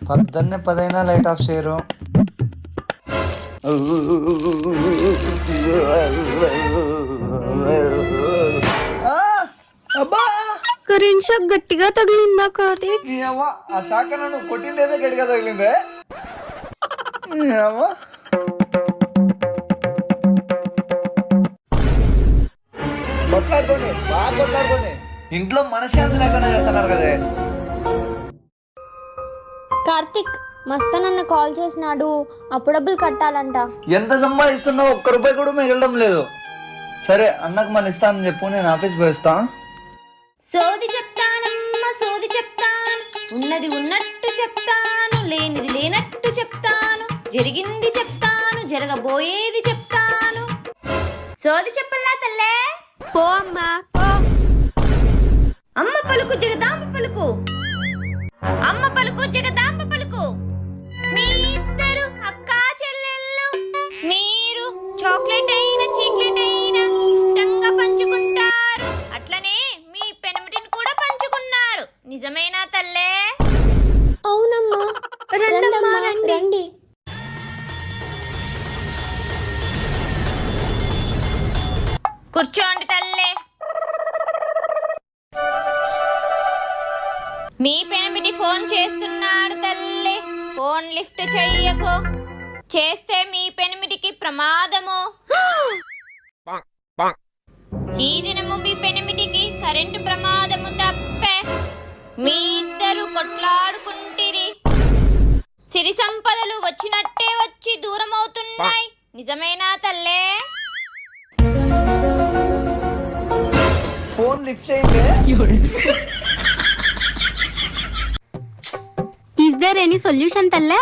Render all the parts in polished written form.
పొద్దున్నే 10 light of చేయరు. అబ్బా కరెంట్ షాక్ గట్టిగా తగిలిందా కార్తీక్? నీ అవ్వ ఆ శాఖ నన్ను కొట్టిండేదే గట్టిగా తగిలిందే. నీ అవ్వ కొట్లాడుకోండి, బాగా కొట్లాడుకోండి. ఇంట్లో మనశ్శాంతి లేకుండా చేస్తున్నారు కదే. కార్తీక్ మస్తనన్న కాల్ చేసినాడు, అప్పుడబ్బులు కట్టాలంట. ఎంత సంపాదిస్తున్నావు? 1 రూపాయి కూడా మిగలడం లేదు. సరే అన్నకు మన ఇస్తానని చెప్పు, నేను ఆఫీస్ పోయిస్తా. సోది చెప్తానమ్మా సోది చెప్తాను, ఉన్నది ఉన్నట్టు చెప్తాను, లేనిది లేనట్టు చెప్తాను, జరిగింది చెప్తాను, జరగబోయేది చెప్తాను. సోది చెప్పల్లా తల్లే. పో అమ్మా పో. అమ్మ పలుకు జగదాంబ పలుకు, అమ్మ పలుకు జగదాంబ పలుకు. మీ ఇద్దరు అక్కా చెల్లెళ్ళు, మీరు చాక్లెట్ అయినా చీక్లెట్ అయినా ఇష్టంగా పంచుకుంటారు. అట్లనే మీ పెనమిటిని కూడా పంచుకున్నారు. నిజమేనా తల్లే? అవునమ్మా, రండమ్మా రండి. కూర్చోండి తల్లే. మీ పెనమిటి ఫోన్ చేస్తున్నాడు తల్లి, ఫోన్ లిఫ్ట్ చెయ్యకు. చేస్తే మీ పెనమిటికి ప్రమాదము. ఈ దినము మీ పెనమిటికి కరెంటు ప్రమాదము తప్పే. మీ ఇద్దరు కొట్లాడుకుంటిరి, సిరి సంపదలు వచ్చినట్టే వచ్చి దూరం అవుతున్నాయి. నిజమేనా తల్లే? ఫోన్ లిఫ్ట్ చేయండి. ఇస్ దేర్ ఎనీ సొల్యూషన్ తల్లే?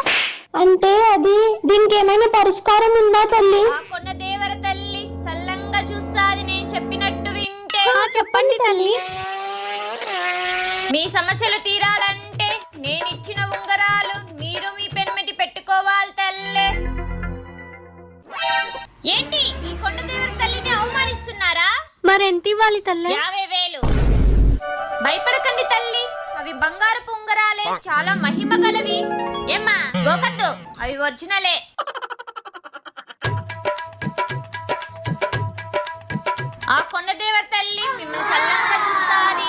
అంటే అది దీనికి ఏమైనా పరిష్కారం ఉందా తల్లి? ఆ కొన్న దేవర తల్లి సల్లంగా చూస్తాది నేను చెప్పినట్టు వింటే. చెప్పండి తల్లి. మీ సమస్యలు తీరాలంటే నేను ఇచ్చిన ఉంగరాలు మీరు మీ పెన్మిటి పెట్టుకోవాలి తల్లే. ఏంటి ఈ కొండ దేవర తల్లిని అవమానిస్తున్నారా? మరెంత ఇవ్వాలి తల్లి? 50,000. భయపడకండి తల్లి, అవి బంగారపు ఉంగరాలే, చాలా మహిమ గలవి. ఏమ్మా గోకద్దు, అవి ఒరిజినలే. ఆ కొండ దేవర తల్లి మిమ్మల్ని సల్లంగా చూస్తాది.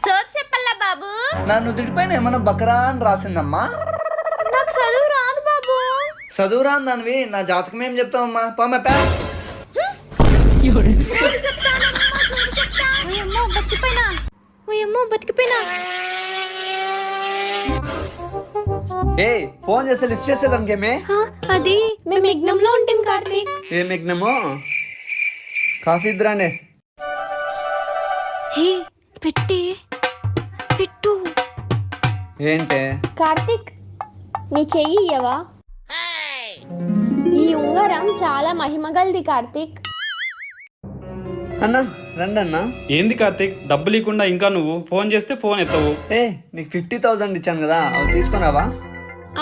సోది చెప్పల్లా బాబు. నా నుదుటిపైన ఏమన్నా బకరా అని రాసిందమ్మా? నాకు చదువు రాదు బాబు. చదువు రాని దానివి నా జాతకం ఏం చెప్తావమ్మా? పామా సోది చెప్తానమ్మా, సోది చెప్తాను. ఓయమ్మో బతికిపోయినా, ఓయమ్మో బతికిపోయినా. ఏ ఫోన్ చేస్తే లిఫ్ట్ చేసేదానికేమే? అది మేము యజ్ఞంలో ఉంటాం కార్తీక్. ఏ యజ్ఞమో? కాఫీ ఇద్దరానే. హే పెట్టే పెట్టు. ఏంటే? కార్తీక్ నీ చెయ్యి ఇయ్యవా? ఈ ఉంగరం చాలా మహిమగలది కార్తీక్. అన్నా రండి అన్నా. ఏంది కార్తీక్, డబ్బులు ఇవ్వకుండా ఇంకా నువ్వు ఫోన్ చేస్తే ఫోన్ ఎత్తవు? ఏ నీకు 50,000 ఇచ్చాను కదా, అవి తీసుకున్నావా?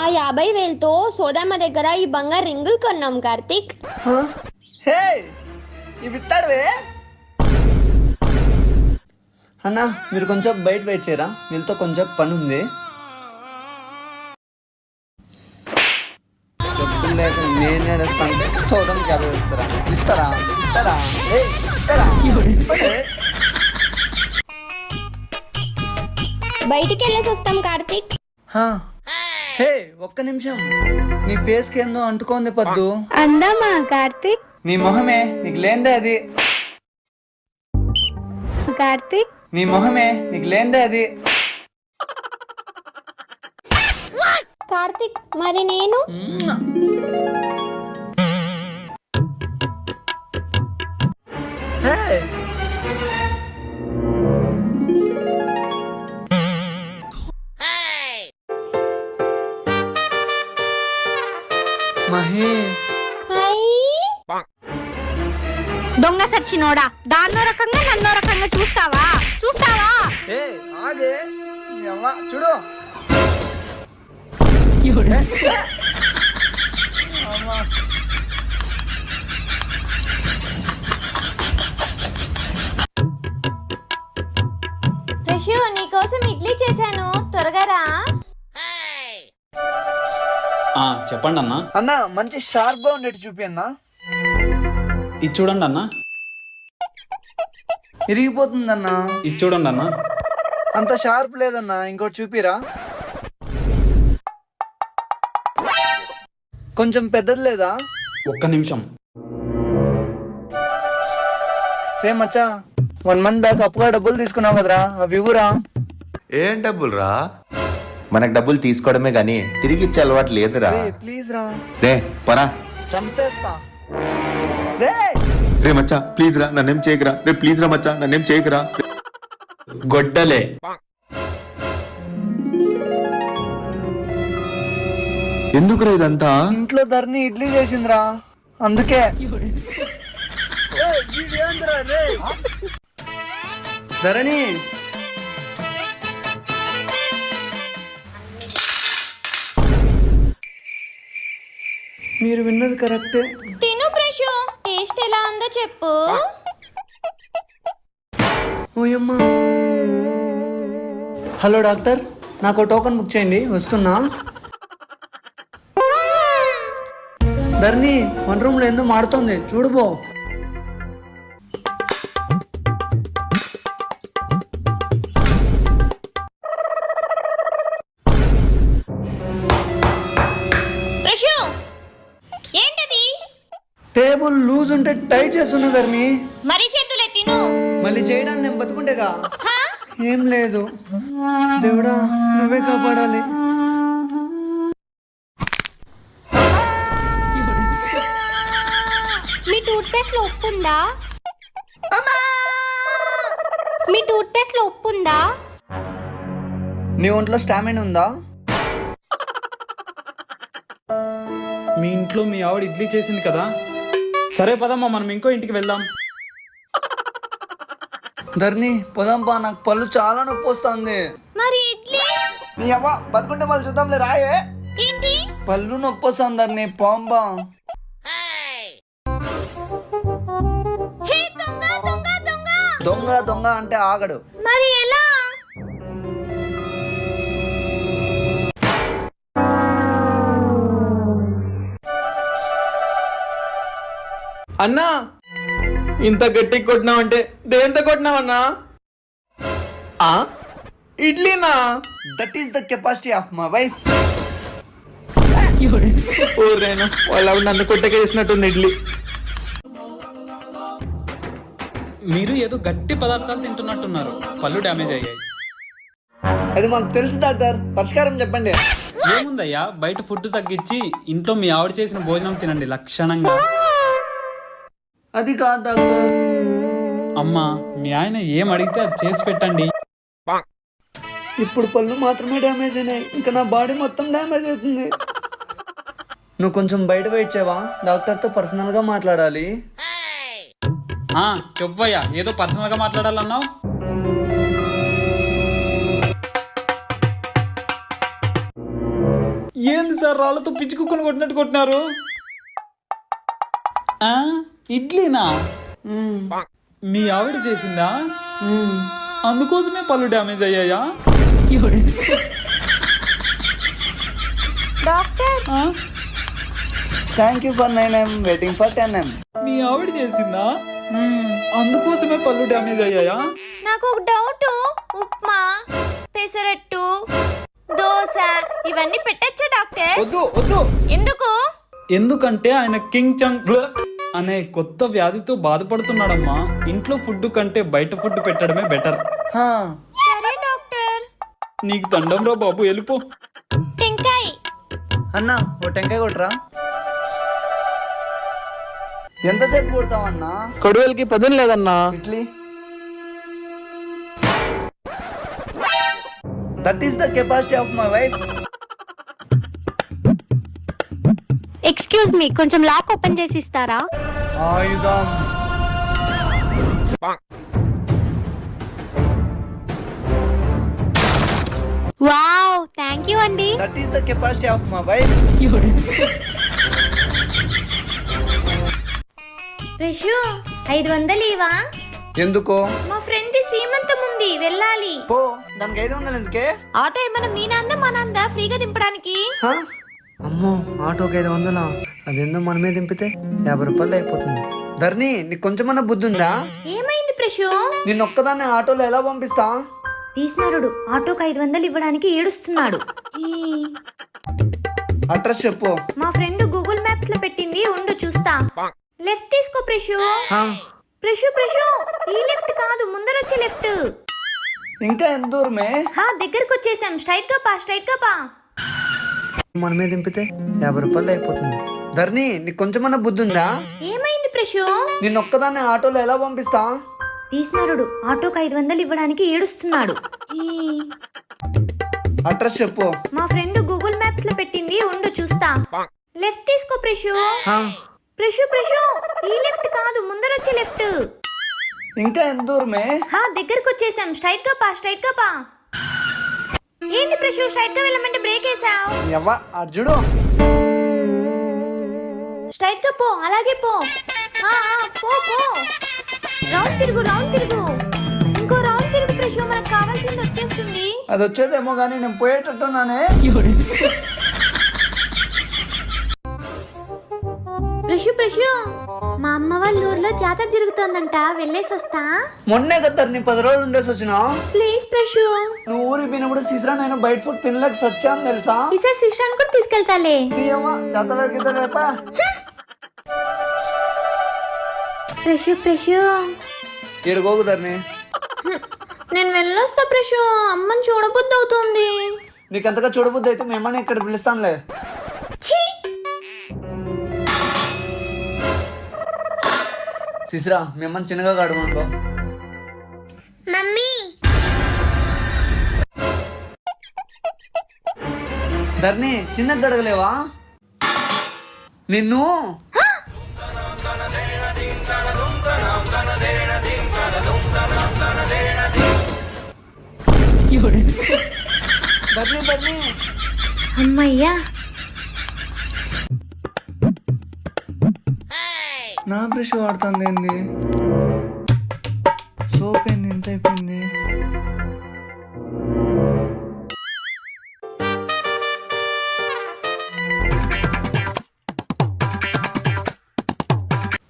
ఆ 50,000తో సోదమ్మ దగ్గర ఈ బంగారు రింగులు కొన్నాం కార్తీక్. హే ఇవి ఇస్తాడువే. అన్నా మీరు కొంచెం బయట వెయిట్ చేయరా, వీళ్ళతో కొంచెం పని ఉంది. డబ్బులు లేక నేను ఏడుస్తాను. సోదమ్కి 50,000 ఇస్తారా? ఇస్తారా? ఇస్తారా? ఏ ఇస్తారా? ఇవ్వండి. బయటికి వెళ్ళేసి వస్తాం కార్తీక్. హే ఒక్క నిమిషం, నీ ఫేస్ కి ఏందో అంటుకోంది పద్దు. అందామా కార్తీక్? నీ మొహమే, నీకు లేందే అది. కార్తీక్ నీ మొహమే, నీకు లేందే అది. కార్తీక్ మరి నేను? హే మహి, దొంగ సచ్చినోడా, దాన్నో రకంగా నన్నో రకంగా చూస్తావా? ఏ ఆగే నీ అవ్వ చూడు. అమ్మా. రే రిషు నీకోసం ఇడ్లీ చేశాను, త్వరగా రా. చెప్పండి అన్న. అన్న మంచి షార్ప్ గా ఉండేది చూపి అన్న. ఇది చూడండి అన్న. ఇరిగిపోతుందన్నా. ఇది చూడండి అన్న. అంత షార్ప్ లేదన్నా, ఇంకోటి చూపిరా. కొంచెం పెద్దది లేదా? ఒక్క నిమిషం. రే మచ్చా, 1 month బ్యాక్ అప్పుగా డబ్బులు తీసుకున్నావు కదరా, అవి ఇవ్వురా. ఏం డబ్బులు రా? మనకు డబ్బులు తీసుకోవడమే గానీ తిరిగి ఇచ్చే అలవాటు లేదురా. ప్లీజ్ రా. రే పరా. చంపేస్తా. రే రే మచ్చా ప్లీజ్ రా, నన్నేం చేయకురా. రే ప్లీజ్ రా మచ్చా, నన్నేం చేయకురా. గొడ్డలే. ఎందుకురా ఇదంతా? ఇంట్లో ధరణి ఇడ్లీ చేసిందిరా, అందుకే. ధరణి మీరు విన్నది కరెక్టే. తిను ప్రెషు, టేస్ట్ ఎలా ఉందో చెప్పు. ఓయమ్మా. హలో డాక్టర్, నాకు టోకెన్ బుక్ చేయండి, వస్తున్నా. ధరణి 1 room లో ఎందుకు మాడుతోంది చూడుబో. ప్రెషు ఏంటది? టేబుల్ లూజ్ ఉంటే టైట్ చేస్తున్నా ధరణి. మరి చేతులే తిను. మళ్ళీ చేయడానికి నేను బతుకుంటేగా. హా? ఏం లేదు దేవుడా, నువ్వే కాపాడాలి. మీ టూత్ పేస్ట్ లో ఉప్పు ఉందా? మీ టూత్ పేస్ట్ లో ఉప్పు ఉందా? నీ ఒంట్లో స్టామినా ఉందా? మీ ఇంట్లో మీ ఆవిడ ఇడ్లీ చేసింది కదా. సరే పదమ్మా, మనం ఇంకో ఇంటికి వెళ్దాం. ధరణి పోదాంపా, నాకు పళ్ళు చాలా నొప్పి వస్తుంది. మరి ఇడ్లీ నీ అవ్వ బతుకుంటే మళ్ళీ చూద్దాంలే, రాయే. ఏంటి? పళ్ళు నొప్పి వస్తుంది ధరణి, పోంబా. హే దొంగ దొంగ దొంగ. దొంగ దొంగ అంటే ఆగడు. మరి ఎలా? అన్నా ఇంత గట్టిగా కొట్టినావంటే దేంతో కొట్టినావన్నా? ఇడ్లీనా? That is the capacity of my wife. ఓరేను, వాళ్ళు ఆవిడ నన్ను కొట్టక చేసినట్టుంది ఇడ్లీ. మీరు ఏదో గట్టి పదార్థాలు తింటున్నట్టున్నారు, పళ్ళు డ్యామేజ్ అయ్యాయి. అది మాకు తెలుసు డాక్టర్, పరిష్కారం చెప్పండి. ఏముందయ్యా, బయట ఫుడ్ తగ్గించి ఇంట్లో మీ ఆవిడ చేసిన భోజనం తినండి లక్షణంగా. అది కాదు డాక్టర్. అమ్మా, మీ ఆయన ఏం అడిగితే అది చేసి పెట్టండి. ఇప్పుడు పళ్ళు మాత్రమే డ్యామేజ్ అయినాయి, ఇంకా నా బాడీ మొత్తం డ్యామేజ్ అవుతుంది. నువ్వు కొంచెం బయట వెయిట్ చేయవా, డాక్టర్తో పర్సనల్గా మాట్లాడాలి. చెప్పయ్యా, ఏదో పర్సనల్ గా మాట్లాడాలన్నావు. ఏంది సార్, రాళ్ళతో పిచ్చుకుని కొట్టినట్టు కొట్టినారు. ఇడ్లీనా? మీ ఆవిడ చేసిందా? అందుకోసమే పళ్ళు డ్యామేజ్ అయ్యాయా? Doctor, thank you for 9M, waiting for 10M. మీ ఆవిడ చేసిందా? అందుకోసమే పళ్ళు డ్యామేజ్ అయ్యాయా? నాకు ఒక డౌట్. ఉప్మా, పెసరట్టు, దోశ ఇవన్నీ పెట్టచ్చా డాక్టర్? వద్దు వద్దు. ఎందుకు? ఎందుకంటే ఆయన కింగ్ చంగ్ అనే కొత్త వ్యాధితో బాధపడుతున్నాడమ్మా. ఇంట్లో ఫుడ్ కంటే బయట ఫుడ్ పెట్టడమే బెటర్. సరే డాక్టర్. నీకు దండం రా బాబు, వెళ్ళిపో. టెంకాయ అన్నా, ఓ టెంకాయ కొట్టరా. ఎంతసేపు కొడతావన్నా? కొడువేలకి పదును లేదన్నా. Idli. That is the capacity of my wife. Excuse me, కొంచెం లాక్ ఓపెన్ చేసి ఇస్తారా? ఆయుధం. వావ్, థ్యాంక్ యూ అండి. That is the capacity of my wife. Rishu 500 ఇవా? ఎందుకో? మా ఫ్రెండ్ శ్రీమంతం ఉంది, వెళ్ళాలి. పో, దానికి 500 ఎందుకే? ఆటో ఏమన్నా మీనాందా మనందా ఫ్రీగా దింపడానికి? హ? అమ్మో, ఆటోకి 500? అదేందో మనమే దింపితే 50 రూపాయలు అయిపోతుంది. ధర్ని, నీకు కొంచెమన్నా బుద్ధి ఉందా? ఏమైంది ప్రశు? నిన్న ఒక్కదాన్ని ఆటోలో ఎలా పంపిస్తా? తీసినారుడు ఆటోకి 500 ఇవ్వడానికి ఏడుస్తున్నాడు. అడ్రస్ చెప్పు. మా ఫ్రెండ్ గూగుల్ మ్యాప్స్ లో పెట్టింది, ఉండు చూస్తా. లెఫ్ట్ తీసుకో ప్రశు. హ? ప్రశు ఈ లెఫ్ట్ కాదు, ముందరొచ్చే లెఫ్ట్. ఇంకా ఎంత దూరమే? దగ్గరకు వచ్చేసాం, స్ట్రైట్ గా పా. మనమే దింపితే 50 రూపాయలు అయిపోతుంది. ధర్ని, నీకు కొంచెమన్నా బుద్ధి ఉందా? ఏమైంది ప్రశు? నిన్న ఒక్కదాన్ని ఆటోలో ఎలా పంపిస్తా? తీసినారుడు ఆటోకి 500 ఇవ్వడానికి ఏడుస్తున్నాడు. అడ్రస్ చెప్పు. మా ఫ్రెండ్ గూగుల్ మ్యాప్స్ లో పెట్టింది, ఉండు చూస్తా. లెఫ్ట్ తీసుకో ప్రశు. హ? ప్రశు ఈ లెఫ్ట్ కాదు, ముందరొచ్చే లెఫ్ట్. ఇంకా ఎంత దూరమే? దగ్గరకు వచ్చేసాం, స్ట్రైట్ గా పా. ఏంటి ప్రశు, స్ట్రైట్ గా వెళ్ళమంటే బ్రేక్ వేసావు? ఎవ్వ అర్జుడు. స్ట్రైట్ గా పో, అలాగే పో. పో. రౌండ్ తిరుగు. ఇంకో రౌండ్ తిరుగు ప్రశు, మనకు కావాల్సింది వచ్చేస్తుంది. అది వచ్చేదేమో గానీ నేను పోయేటట్టున్నానే. ప్రశు మా అమ్మ వాళ్ళ ఊర్లో జాతర జరుగుతోందంట, వెళ్ళేసి వస్తా. మొన్నే కదా నీ 10 రోజులు ఉండేసి వచ్చినా. ప్లీజ్ ప్రశు. నువ్వు ఊరికి పోయినప్పుడు సిసరా నేను బయట ఫుడ్ తినలేక సచ్చాను తెలుసా. ఈసారి శిష్యాన్ని కూడా తీసుకెళ్తాలే. జాతర ప్రశు ఏడుకోకుదర్ని. నేను వెళ్ళొస్తా ప్రశు, అమ్మని చూడబుద్ధి అవుతుంది. నీకంతగా చూడబుద్ది అయితే మేమని ఇక్కడ పిలుస్తానులే. సిసరా మేమని చిన్నగా కాడమనుకో. మమ్మీ ధర్ని, చిన్నగా గడగలేవా నిన్ను? ధర్ని అమ్మయ్యా. నా బ్రష్ వాడుతుంది ఏంది? సోప్ ఏంది ఇంత అయిపోయింది?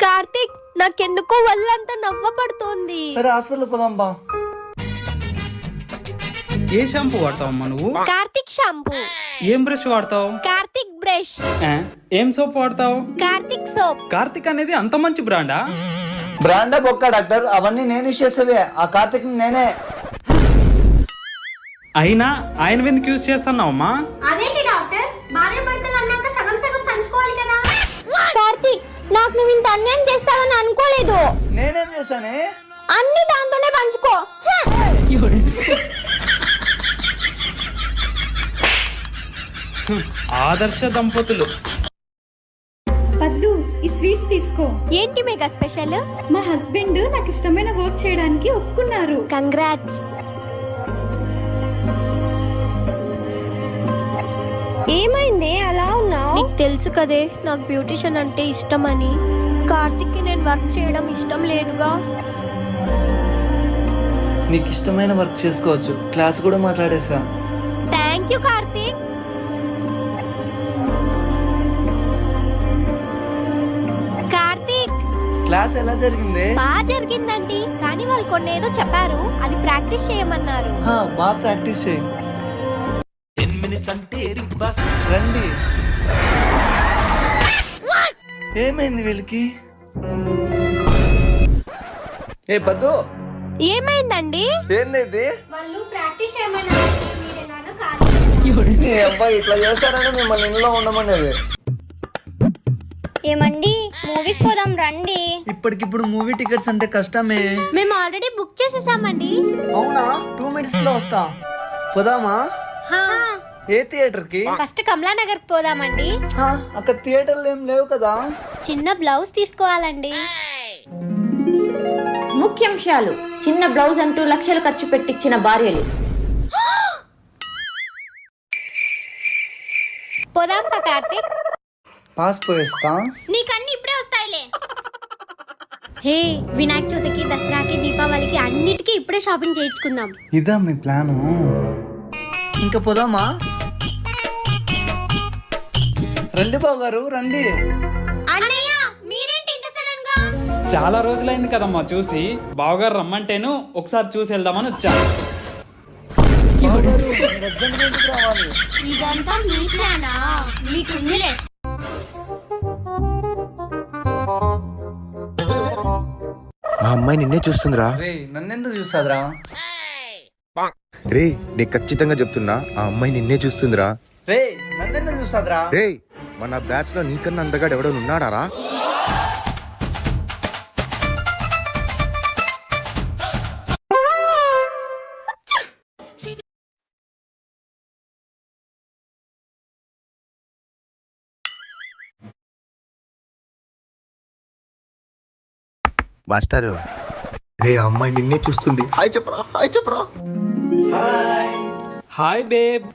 కార్తీక్, నాకెందుకో ఒళ్ళంతా నవ్వ పడుతోంది. సరే హాస్పిటల్ పోదాం బా. ఏ షాంపూ వాడతావమ్మా నువ్వు? కార్తీక్ షాంపూ. ఏం బ్రష్ వాడతావు? కార్తీక్ బ్రష్. ఏం సోప్ వాడతావు? కార్తీక్ సోప్. కార్తిక్ అనేది అంత మంచి బ్రాండా? బ్రాండా బొక్క డాక్టర్, అవన్నీ నేను చేసేవే. ఆ కార్తిక్ నేనే. అయినా ఆయన ఎందుకు యూజ్ చేస్తున్నావమ్మా? అదేంటి డాక్టర్, భార్య భర్తలు అన్నాక సగం సగం పంచుకోవాలి కదా. కార్తీక్, నాకు నువ్వు ఇంత అన్యాయం చేస్తావని అనుకోలేదు. నేనేం చేశానే? అన్ని దాంతోనే పంచుకో. ఆదర్శ దంపతులు. పద్దు, ఈ స్వీట్స్ తీసుకో. ఏంటి మెగా స్పెషల్? మా హస్బెండ్ నాకు ఇష్టమైన వర్క్ చేయడానికి ఒప్పుకున్నారు. కంగ్రాట్స్. ఏమైంది అలా ఉన్నావు? నీకు తెలుసు కదే నాకు బ్యూటిషియన్ అంటే ఇష్టమని. కార్తిక్ కి నేను వర్క్ చేయడం ఇష్టం లేదుగా. నీకు ఇష్టమైన వర్క్ చేసుకోవచ్చు. క్లాస్ కూడా మాట్లాడేసా. Thank you Karthik. Karthik, class ఎలా జరిగింది? బాగా జరిగిందండి, కానీ వాళ్ళు కొన్ని ఏదో చెప్పారు, అది ప్రాక్టీస్ చేయమన్నారు. బాగా ప్రాక్టీస్ చేయి. రండి. ఏమైంది వీళ్ళకి? ఏ పద్దు, ఏమైందండి? ఏంది ఇది? వాళ్ళు ప్రాక్టీస్ చేయమన్నారు, మీరు ఎలానో ఖాళీ. నీ అబ్బాయి ఇట్లా చేస్తారని మిమ్మల్ని ఇంట్లో ఉండమనేది. ఏమండి, మూవీకి పోదాం రండి. ఇప్పటికిప్పుడు మూవీ టికెట్స్ అంటే కష్టమే. మేము ఆల్రెడీ బుక్ చేసేసామండి. అవునా? 2 minutes లో వస్తా. పోదామా? ఏ థియేటర్ కి? ఫస్ట్ కమలానగర్ పోదామండి. అక్కడ థియేటర్లు ఏం లేవు కదా. చిన్న బ్లౌజ్ తీసుకోవాలండి. ముఖ్యాంశాలు: చిన్న బ్లౌజ్ అంటూ లక్షలు ఖర్చు పెట్టించిన భార్యలు. పోదాం పా కార్తీక్. పాస్ పోయేస్తా. నీకన్నీ ఇప్పుడే వస్తాయిలే. హే, వినాయక చవితికి, దసరాకి, దీపావళికి అన్నిటికీ ఇప్పుడే షాపింగ్ చేయించుకుందాం. ఇదా మీ ప్లాను? ఇంకా పోదామా? రండి బావ గారు రండి. అన్నయ్య, మీరేంటి ఇంత సడన్ గా? చాలా రోజులైంది కదమ్మా చూసి, బావగారు రమ్మంటేను ఒకసారి చూసి వెళ్దామని వచ్చా. బావగారు, మీరు అర్జెంటుగా ఇంటికి రావాలి. ఇదంతా మీ ప్లానా? మీకుందిలే. ఆ అమ్మాయి నిన్నే చూస్తుందిరా. రే నన్నెందుకు చూస్తాదిరా? రే నీకు ఖచ్చితంగా చెప్తున్నా, ఆ అమ్మాయి నిన్నే చూస్తుందిరా. రే నన్నెందుకు చూస్తాదిరా? రే మన బ్యాచ్ లో నీకన్నా అందగాడు ఎవడో ఉన్నాడారా? మాస్టర్ రే ఆ అమ్మాయి నిన్నే చూస్తుంది. హాయ్ చెప్పరా, హాయ్ చెప్పరా. Hi babe.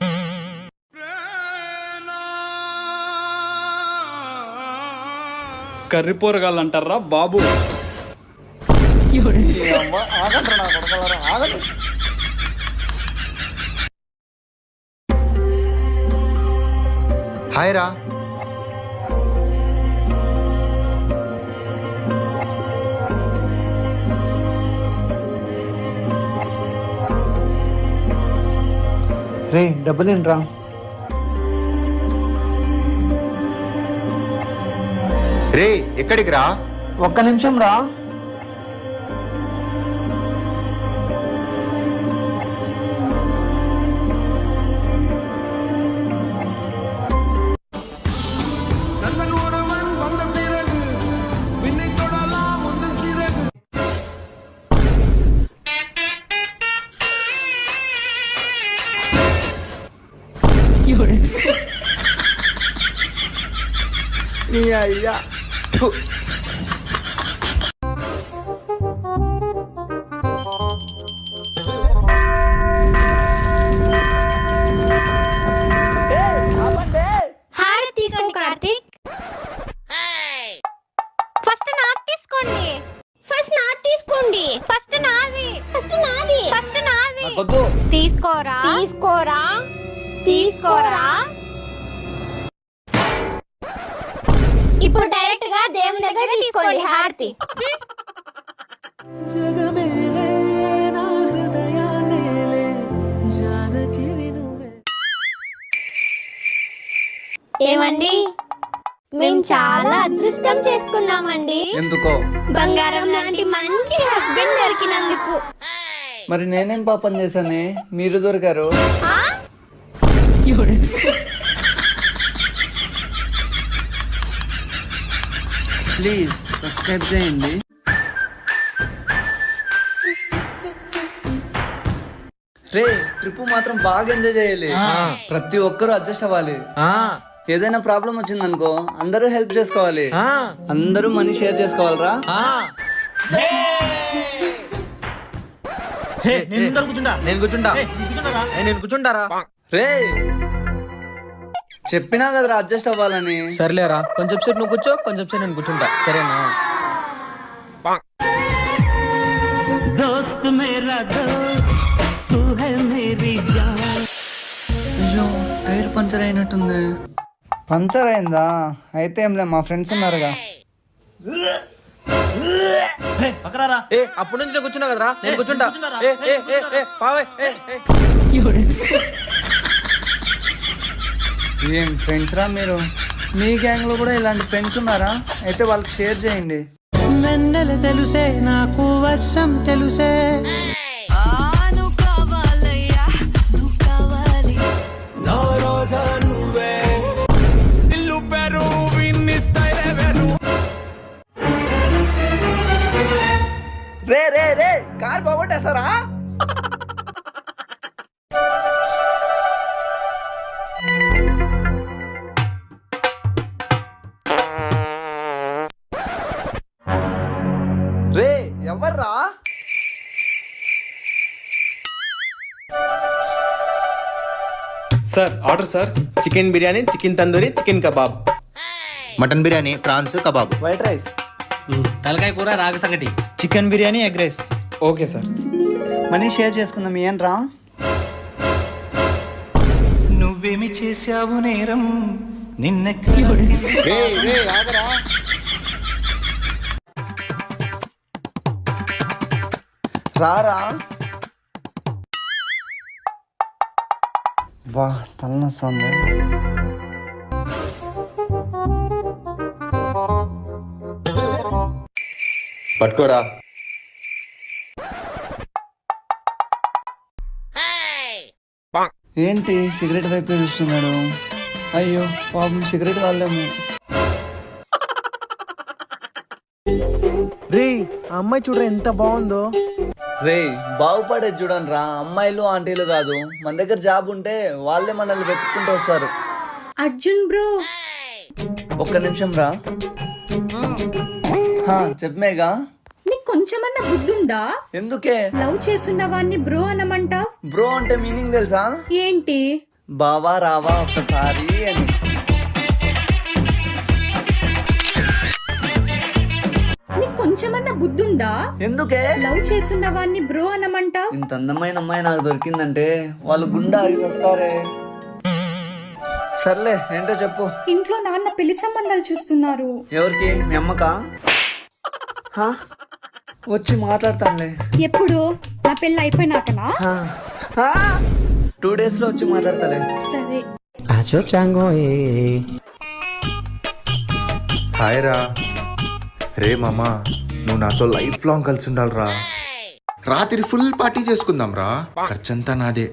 కర్రీ పోరగాళ్ళు అంటారా బాబు? హాయ్ రా. రే డబ్బులేంట్రా? రే ఎక్కడికి రా? ఒక్క నిమిషం రా. అయ్యా హారతి తీసుకో కార్తీక్. ఫస్ట్ నాది తీసుకోండి. ఫస్ట్ నాది తీసుకోండి. ఫస్ట్ నాది. ఫస్ట్ నాది. ఫస్ట్ నాది. తీసుకోరా. తీసుకోరా. తీసుకోరా. ఇప్పుడు డైరెక్ట్ గా దేవుని దగ్గర తీసుకోండి హారతి. ఏమండి, మేము చాలా అదృష్టం చేసుకున్నామండి. ఎందుకో? బంగారం లాంటి మంచి హస్బెండ్ దొరికినందుకు. మరి నేనేం పాపం చేశానే మీరు దొరికారు? ఆ? ప్లీజ్ సబ్స్క్రైబ్ చేయండి. రే ట్రిప్ మాత్రం బాగా ఎంజాయ్ చేయాలి. ప్రతి ఒక్కరూ అడ్జస్ట్ అవ్వాలి. ఏదైనా ప్రాబ్లం వచ్చిందనుకో అందరూ హెల్ప్ చేసుకోవాలి. అందరూ మనీ షేర్ చేసుకోవాలరా. నేను కూర్చుంటారా? రే చెప్పినా కదరా అడ్జస్ట్ అవ్వాలని. సర్లేరా, కొంచెం సేపు నువ్వు కూర్చో, కొంచెం సేపు నేను కూర్చుంటా, సరేనా? అయ్యో టైర్ పంచర్ అయినట్టుంది. పంచర్ అయిందా? అయితే ఏంలే, మా ఫ్రెండ్స్ ఉన్నారుగా. ఏ అప్పటి నుంచి నేను కూర్చున్నా కదరా, నేను కూర్చుంటా. ఏం ఫ్రెండ్స్ రా మీరు? మీ గ్యాంగ్ లో కూడా ఇలాంటి ఫ్రెండ్స్ ఉన్నారా? అయితే వాళ్ళకి షేర్ చేయండి. వెన్నెల తెలుసే నాకు, వర్షం తెలుసే. రే రే రే కార్ పోగొట్టేస్తారా? రే ఎవర్రా? Sir order sir. Chicken biryani, chicken tandoori, chicken kebab. Mutton biryani, prawns kebab. White rice. తలకాయ కూర రాగి సంగటి. Chicken biryani egg rice. Okay sir. Money share చేసుకుందాం ఏంట్రా? నువ్వేమి చేశావు నేరం నిన్న రారా. బా తలనొస్తుంది. పట్టుకోరా. ఏంటి సిగరెట్ వైపే చూస్తున్నాడు? అయ్యో పాపం సిగరెట్ కాలేము. రే ఆ అమ్మాయి చూడరా ఎంత బాగుందో. రే బాగుపడేది చూడండి రా. అమ్మాయిలు ఆంటీలు కాదు, మన దగ్గర జాబ్ ఉంటే వాళ్ళే మనల్ని వెతుక్కుంటూ వస్తారు. అర్జున్ బ్రో, ఒక్క నిమిషం రా. చెప్పమేగా. నీకు కొంచెమన్నా బుద్ధుందా? ఎందుకే? లవ్ చేస్తున్న వాడిని బ్రో అనమంటావ్? బ్రో అంటే మీనింగ్ తెలుసా? ఏంటి? బావా రావా ఒక్కసారి అని. నీకు కొంచెమన్నా బుద్ధుందా? ఎందుకే? లవ్ చేస్తున్న వాడిని బ్రో అనమంటావ్? ఇంత అందమైన అమ్మాయి నాకు దొరికిందంటే వాళ్ళు గుండె ఆగి వస్తారే. సర్లే ఏంటో చెప్పు. ఇంట్లో నాన్న పెళ్లి సంబంధాలు చూస్తున్నారు. ఎవరికి? మీ అమ్మకా? వచ్చి మాట్లాడతానులే. ఎప్పుడు? నా పెళ్లి అయిపోయినాకనా? 2 days లో వచ్చి మాట్లాడతాలే. సరే. హాయ్ రా. రే మామా, నువ్వు నాతో లైఫ్ లాంగ్ కలిసి ఉండాలిరా. రాత్రి ఫుల్ పార్టీ చేసుకుందాం రా. ఖర్చంతా నాదే.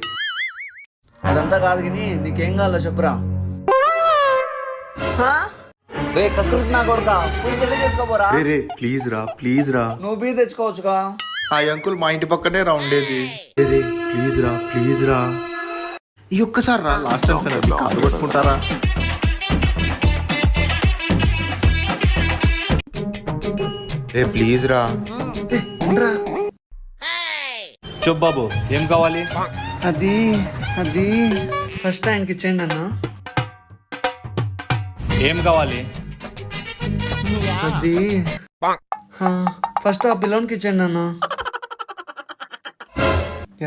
అదంతా కాదు కానీ నీకేం కావాలో చెప్పురా. రే కకృతి నా కొడుకా, పోయి పెళ్లి చేసుకోపోరా. రే ప్లీజ్ రా, ప్లీజ్ రా. నువ్వు బీ తెచ్చుకోవచ్చుగా. ఆ అంకుల్ మా ఇంటి పక్కనే రా ఉండేది. రే ప్లీజ్ రా, ప్లీజ్ రా. ఈ ఒక్కసారి రా, లాస్ట్ టైం సార్ కాలు పట్టుకుంటారా? రే ప్లీజ్ రా. చెప్పు బాబు, ఏం కావాలి? అది అది ఫస్ట్ ఆయనకి ఇచ్చేయండి అన్న. ఏం కావాలి? అది ఫస్ట్ ఆ పిల్లోనికి ఇచ్చేయండి అన్న.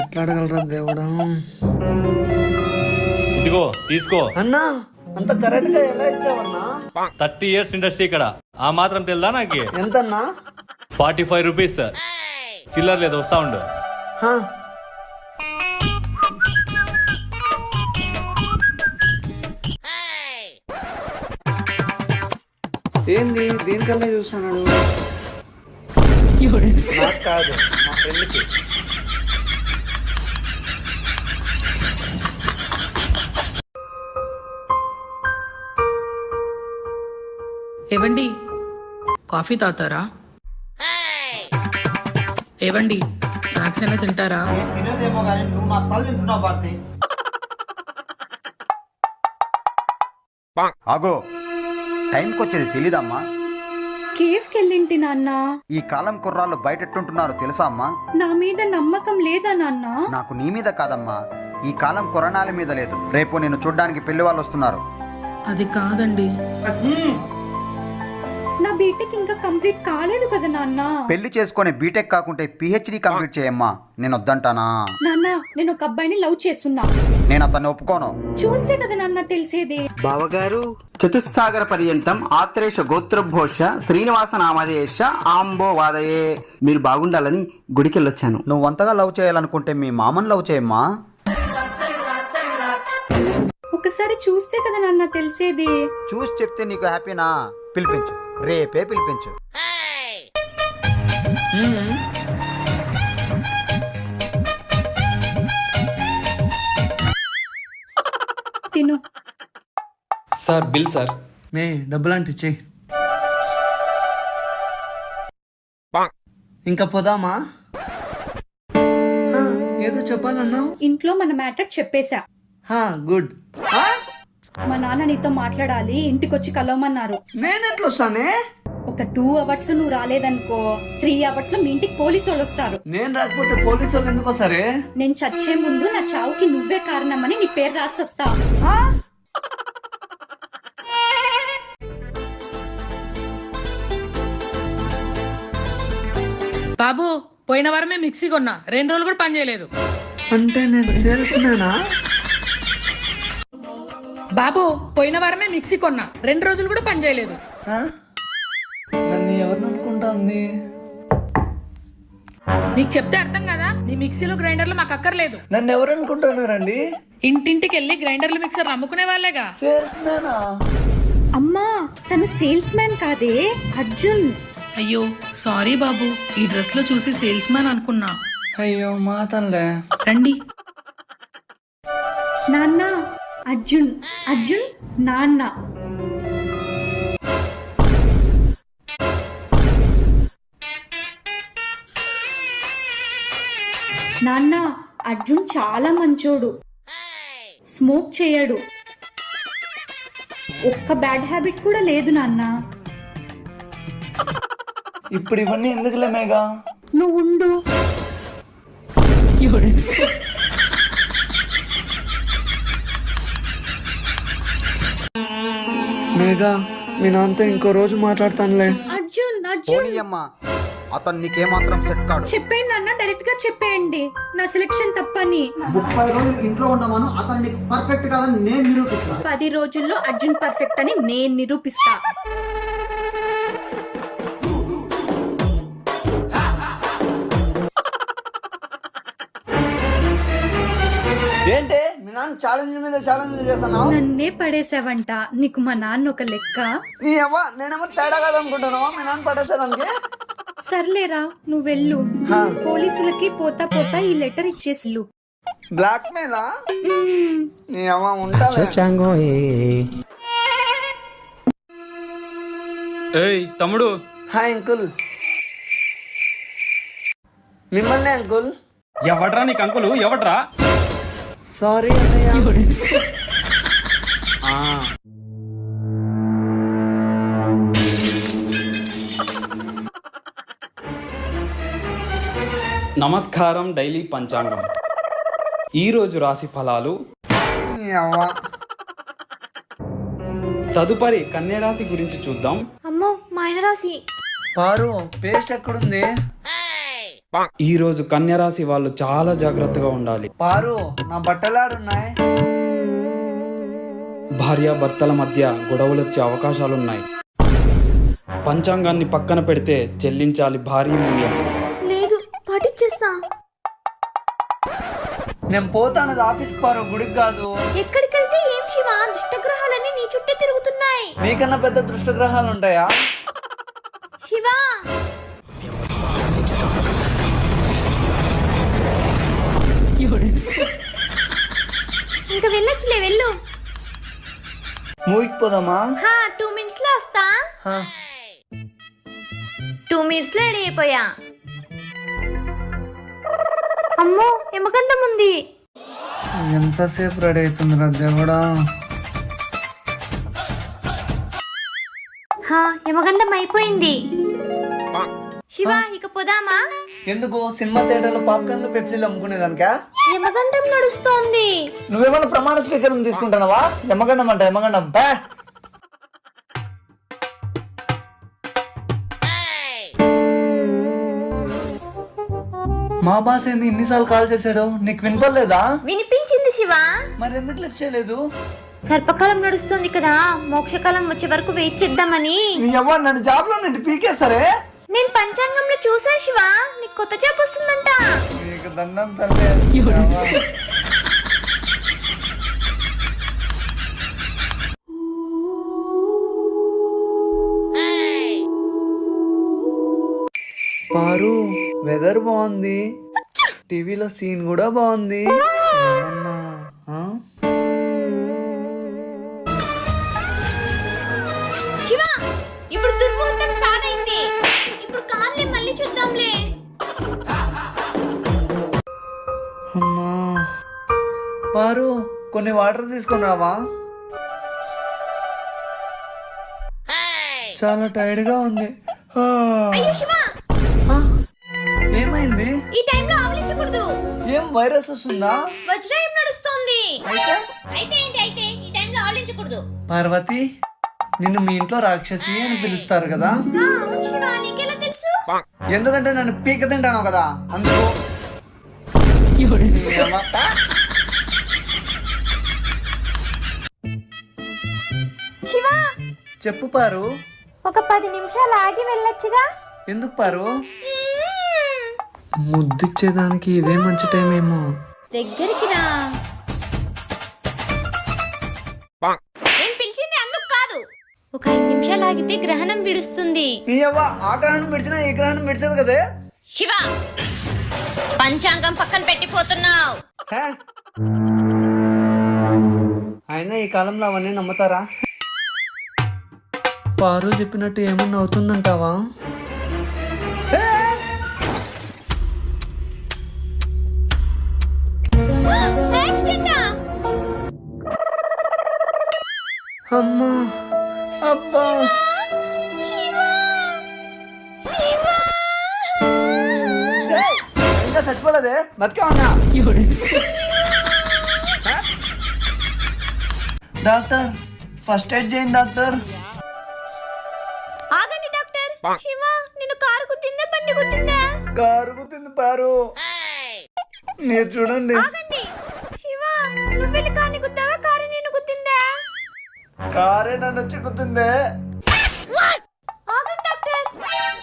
ఎట్లా అడగలరా దేవుడా. ఇదిగో తీసుకో. అన్నా అంత కరెక్ట్ గా ఎలా ఇచ్చావన్నా? 30 years ఇండస్ట్రీ ఇక్కడ, ఆ మాత్రం తెలుదా నాకు? ఎంతన్నా? 45 rupees. చిల్లర లేదు, వస్తా ఉండు. ఏంది దీనికల్లా చూస్తున్నాడు? నాకు కాదు, మా ఫ్రెండ్కి. ఏవండి కాఫీ తాగుతారా? ఏవండి స్నాక్స్ అయినా తింటారా? తినేదేమో కానీ నువ్వు నా తల్లి తింటున్నావు భారతి. ఆగో, టైంకి వచ్చేది తెలీదమ్మా? కేఫ్ కెళ్ళింటి నాన్న. ఈ కాలం కుర్రాళ్ళు బయటెట్టుంటున్నారు తెలుసా అమ్మా? నా మీద నమ్మకం లేదా నాన్న? నాకు నీ మీద కాదమ్మా, ఈ కాలం కురణాల మీద లేదు. రేపు నేను చూడ్డానికి పెళ్లి వాళ్ళు వస్తున్నారు. అది కాదండి. నా బీటెక్ ఇంకా కంప్లీట్ కాలేదు కదా నాన్న. పెళ్లి చేసుకునే బీటెక్ కాకుంటే పిహెచ్డి కంప్లీట్ చేయమ్మా. నేను వద్దంటానా? నాన్న నేను ఒక అబ్బాయిని లవ్ చేస్తున్నా. నేను అతన్ని ఒప్పుకోను. చూస్తే కదా నాన్న తెలిసేది. బావగారు చతుస్సాగర పర్యంతం ఆత్రేష గోత్రభోష శ్రీనివాస నామధేశ ఆంబో వాదయే. మీరు బాగుండాలని గుడికెళ్ళొచ్చాను. నువ్వు అంతగా లవ్ చేయాలనుకుంటే మీ మామని లవ్ చేయమ్మా. ఒకసారి చూస్తే కదా నాన్న తెలిసేది. చూసి చెప్తే నీకు హ్యాపీనా? పిలిపించు, రేపే పిలిపించు. తిను. Sir bill sir. మే డబ్బులు అంటే ఇచ్చేయి. ఇంకా పోదామా? ఏదో చెప్పాలన్నా? ఇంట్లో మన మ్యాటర్ చెప్పేశా. గుడ్. మా నాన్న నీతో మాట్లాడాలి, ఇంటికొచ్చి కలవమన్నారు. నేను ఎట్లా వస్తానే? ఒక 2 hours నువ్వు రాలేదనుకో 3 hours లో మీ ఇంటికి పోలీసు వాళ్ళు వస్తారు. నేను రాకపోతే పోలీసు వాళ్ళు ఎందుకు వస్తారే? నేను చచ్చే ముందు నా చావుకి నువ్వే కారణమని నీ పేరు రాసి వస్తా. బాబు పోయిన వారమే మిక్సీ కొన్నా 2 రోజులు కూడా పని చేయలేదు. అంటే నేను సేల్స్ మేనా? బాబు పోయిన వారమే మిక్సీ కొన్నా 2 రోజులు కూడా పని చేయలేదు. నన్ను ఎవరిని అనుకుంటుంది? నీకు చెప్తే అర్థం కదా, నీ మిక్సీలు గ్రైండర్లు మాకు అక్కర్లేదు. నన్ను ఎవరు అనుకుంటున్నారండి? ఇంటింటికి వెళ్ళి గ్రైండర్లు మిక్సర్లు అమ్ముకునే వాళ్ళేగా. సేల్స్ మేనా? అమ్మా తను సేల్స్ మ్యాన్ కాదే, అర్జున్. అయ్యో సారీ బాబు, ఈ డ్రెస్ లో చూసి సేల్స్ మ్యాన్ అనుకున్నా. అయ్యో మా తనలే. రండి. నాన్న అర్జున్, అర్జున్ నాన్న. నాన్న అర్జున్ చాలా మంచోడు, స్మోక్ చేయడు, ఒక్క బ్యాడ్ హ్యాబిట్ కూడా లేదు నాన్న. ఇప్పుడు ఇవన్నీ ఎందుకులే మేఘా? నువ్వు ఉండు. మేఘా మీ నాన్నతో ఇంకో రోజు మాట్లాడతానులే. అర్జున్, అర్జున్ పోనీయమ్మా, అతను నీకేమాత్రం సెట్ కాడు. చెప్పేయండి నాన్న, డైరెక్ట్ గా చెప్పేయండి నా సెలెక్షన్ తప్పని. 30 రోజులు ఇంట్లో ఉండమను, అతను నీకు పర్ఫెక్ట్ కాదని నేను నిరూపిస్తా. 10 రోజుల్లో అర్జున్ పర్ఫెక్ట్ అని నేను నిరూపిస్తా. ఏంటి మీ నాన్న ఛాలెంజ్ మీద ఛాలెంజ్ చేస్తున్నావు? నన్నే పడేసావంట, నీకు మా నాన్న ఒక లెక్క. నీ అవ్వ నేనేమో తేడా కాదు అనుకుంటున్నావా మీ నాన్న పడేసాడానికి? సర్లేరా నువ్వు వెళ్ళు, పోలీసులకి పోతా పోతా ఈ లెటర్ ఇచ్చేసిల్లు. బ్లాక్ మెయిలా? నీ అవ్వ ఉంటా. ఏయ్ తమ్ముడు. Hi uncle. మిమ్మల్ని అంకుల్. ఎవడ్రా నీకు అంకులు? ఎవడ్రా? సారీ అన్నయ్య. నమస్కారం డైలీ పంచాంగం. ఈ రోజు రాశి ఫలాలు. నీ అవ్వ. తదుపరి కన్యా రాశి గురించి చూద్దాం. అమ్మో మా ఆయన రాసి. పారు పేస్ట్ ఎక్కడుంది? ఈ రోజు కన్యా రాశి వాళ్ళు చాలా జాగ్రత్తగా ఉండాలి. పారు నా బట్టలాడున్నాయి. భార్యాభర్తల మధ్య గొడవలొచ్చే అవకాశాలున్నాయి. పంచాంగాన్ని పక్కన పెడితే చెల్లించాలి భారీ మూల్యం. లేదు పాటించేస్తా. నేను పోతానది ఆఫీస్కి పారు, గుడికి కాదు. ఎక్కడికి వెళ్తే ఏం శివ, దుష్టగ్రహాలన్నీ నీ చుట్టే తిరుగుతున్నాయి. నీకన్నా పెద్ద దృష్టగ్రహాలు ఉంటాయా? శివ ఇంకా వెళ్ళొచ్చులే, వెళ్ళు. మూవీకి పోదామా? 2 minutes లో వస్తా. 2 minutes లో రెడీ అయిపోయా. అమ్మో ఎమగండం ఉంది. ఎంతసేపు రెడీ అవుతుంది దేవుడా? యమగండం అయిపోయింది. శివ ఇక పోదామా? ఎందుకు? సినిమా థియేటర్లో పాప్కార్న్లు పెప్సీలు అమ్ముకునేదానికా? యమగండం నడుస్తోంది. నువ్వేమన్నా ప్రమాణ స్వీకారం తీసుకుంటున్నావా? యమగండం అంట యమగండం. మా బాస్ ఏంది ఇన్నిసార్లు కాల్ చేశాడు? నీకు వినపడలేదా? వినిపించింది శివ. మరి ఎందుకు లిఫ్ట్ చేయలేదు? సర్పకాలం నడుస్తుంది కదా, మోక్షకాలం వచ్చే వరకు వెయిట్ చేద్దామని. నీ అవ్వ నన్ను జాబ్ లో నుండి పీకేస్తారే. నేను పంచాంగంలో చూసా శివ, నీకు కొత్త జాబ్ వస్తుందంట. నీకు దండం తల్లే. పారు వెదర్ బాగుంది, టీవీలో సీన్ కూడా బాగుంది. ఏమన్నా శివ ఇప్పుడు దుర్ముహూర్తం స్టార్ట్ అయింది. ఇప్పుడు కాళ్ళే మళ్ళీ చూద్దాంలే. అమ్మా పారు కొన్ని వాటర్ తీసుకొని రావా? చాలా టైర్డ్ గా ఉంది. అయ్యో శివ ఏమైంది? ఈ టైంలో ఆవలించకూడదు. ఏం వైరస్ వస్తుందా? వజ్రాయం నడుస్తోంది. అయితే అయితే ఈ టైంలో ఆవలించకూడదు. పార్వతి నిన్ను మీ ఇంట్లో రాక్షసి అని పిలుస్తారు కదా? అవును శివ, నీకెలా తెలుసు? ఎందుకంటే నన్ను పీక తింటాను కదా అందుకు. శివ, చెప్పు పారు. ఒక 10 నిమిషాలు ఆగి వెళ్ళొచ్చుగా? ఎందుకు పారు? ముద్దిచ్చేదానికి ఇదే మంచి టైం ఏమో. దగ్గరికి రా. నేను పిలిచింది అందుకు కాదు. ఒక 5 నిమిషాలు ఆగితే గ్రహణం విడుస్తుంది. నీ అవ్వ ఆ గ్రహణం విడిచినా ఈ గ్రహణం విడిచదు కదే. శివ, పంచాంగం పక్కన పెట్టిపోతున్నావు. హే? అయినా ఈ కాలంలో అవన్నీ నమ్ముతారా? పారు చెప్పినట్టు ఏమన్నా అవుతుందంటావా? అమ్మా అబ్బా ఇంకా చచ్చిపోలేదే, బతికే ఉన్నా. డాక్టర్ ఫస్ట్ ఎయిడ్ చేయండి డాక్టర్. ఆగండి డాక్టర్. శివ, నిన్ను కారు గుద్దిందా బండి గుద్దిందా? కారు గుద్దింది పారు. మీరు చూడండి. ఆగండి. శివ, నువ్వు వెళ్ళి కార్ని గుద్దావా కారు నిన్ను గుద్దిందా? కారే నన్ను వచ్చి గుద్దిందే. ఆగండి డాక్టర్.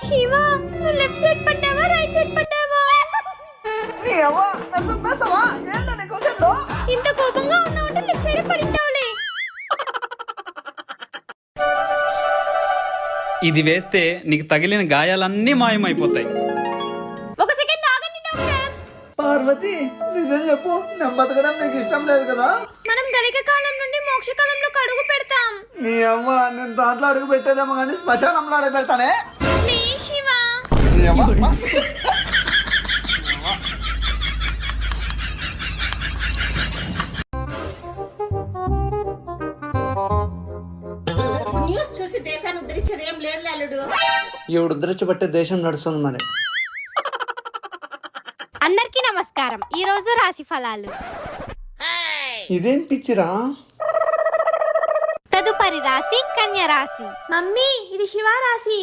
శివ, నువ్వు లెఫ్ట్ సైడ్ పడ్డావా రైట్ సైడ్ పడ్డావా? నీ అవ్వ నన్ను చంపేస్తావా? ఏంటండి క్వశ్చన్లో? ఇంత కోపంగా ఉన్నావంటే లెఫ్ట్ సైడ్ పడింటావులే. ఇది వేస్తే నీకు తగిలిన గాయాలన్నీ మాయమైపోతాయి. ఒక సెకండ్ ఆగండి డాక్టర్. పార్వతి నిజం చెప్పు, నేను బతకడం నీకు ఇష్టం లేదు కదా? మనం గలిక కాలం నుండి మోక్ష కాలంలోకి అడుగు పెడతాం. నీ అవ్వ నేను దాంట్లో అడుగు పెట్టేదేమో కానీ శ్మశానంలో అడుగు పెడతానే. ప్లీజ్ శివ. నీ అవ్వ న్యూస్ చూసి దేశాన్ని ఉద్ధరించేది ఏం లేదు అల్లుడు. ఈవిడ ఉద్ధరించబట్టే దేశం నడుస్తుంది మరి. అందరికీ నమస్కారం. ఈ రోజు రాశి ఫలాలు. ఇదేం పిచ్చిరా? తదుపరి రాశి కన్య రాశి. మమ్మీ, ఇది శివ రాశి.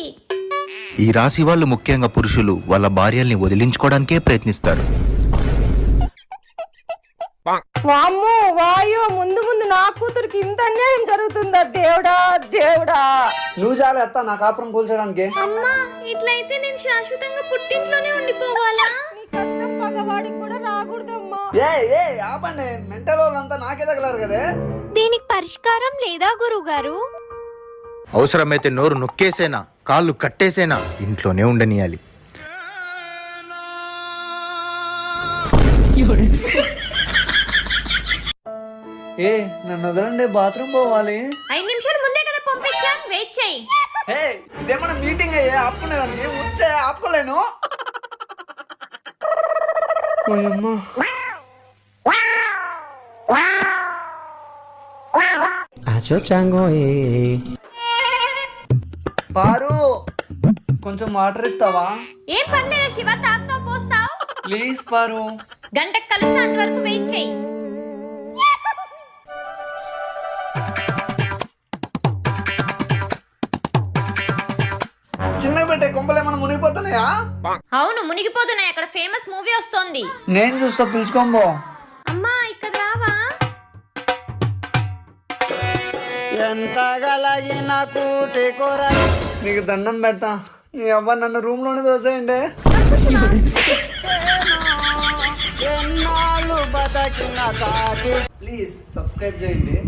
ఈ రాశి వాళ్ళు ముఖ్యంగా పురుషులు వాళ్ళ భార్యల్ని వదిలించుకోవడానికే ప్రయత్నిస్తారు. వామ్మో వాయో, ముందు ముందు నా కూతురికి ఇంత అన్యాయం జరుగుతుందా దేవుడా దేవుడా. నువ్వు చాలా ఎత్తా నా కాపురం కూల్చడానికి. అమ్మా, ఇట్లయితే నేను శాశ్వతంగా పుట్టింట్లోనే ఉండిపోవాలా? నీ కష్టం పగవాడికి కూడా రాకూడదమ్మా. ఏ ఏ ఆపండి, మెంటల్ వాళ్ళంతా నాకే తగలరు కదే. దీనికి పరిష్కారం లేదా గురుగారు? అవసరమైతే నోరు నొక్కేసేనా కాళ్ళు కట్టేసేనా ఇంట్లోనే ఉండనియాలి. ఏ నన్ను వదలండి, బాత్రూమ్ పోవాలి. 5 నిమిషాలు ముందే కదా పంపించా, వెయిట్ చెయ్యి. ఏ ఇదేమన్నా మీటింగ్ అయ్యే ఆపుకునేదానికి? వచ్చే ఆపుకోలేను. ఓయమ్మా. పారు కొంచెం వాటర్ ఇస్తావా? ఏం పర్లేదా శివ, తాగుతావు పోస్తావు. ప్లీజ్ పారు. గంటకు కలుస్తా, అంతవరకు వెయిట్ చెయ్యి. చిన్నగా పెట్టే కొంపలు ఏమన్నా మునిగిపోతున్నాయా? అవును, మునిగిపోతున్నాయి. అక్కడ ఫేమస్ మూవీ వస్తోంది. నేను చూస్తా, పిలుచుకోంబో. అమ్మా, ఇక్కడ రావా? ఎంత గలగిన కూటి కూర. నీకు దండం పెడతా, నీ అవ్వ నన్ను రూమ్ లోనే దోసేయండి. ఎన్నాళ్ళు బతికిన కాకి. ప్లీజ్ సబ్స్క్రైబ్ చేయండి.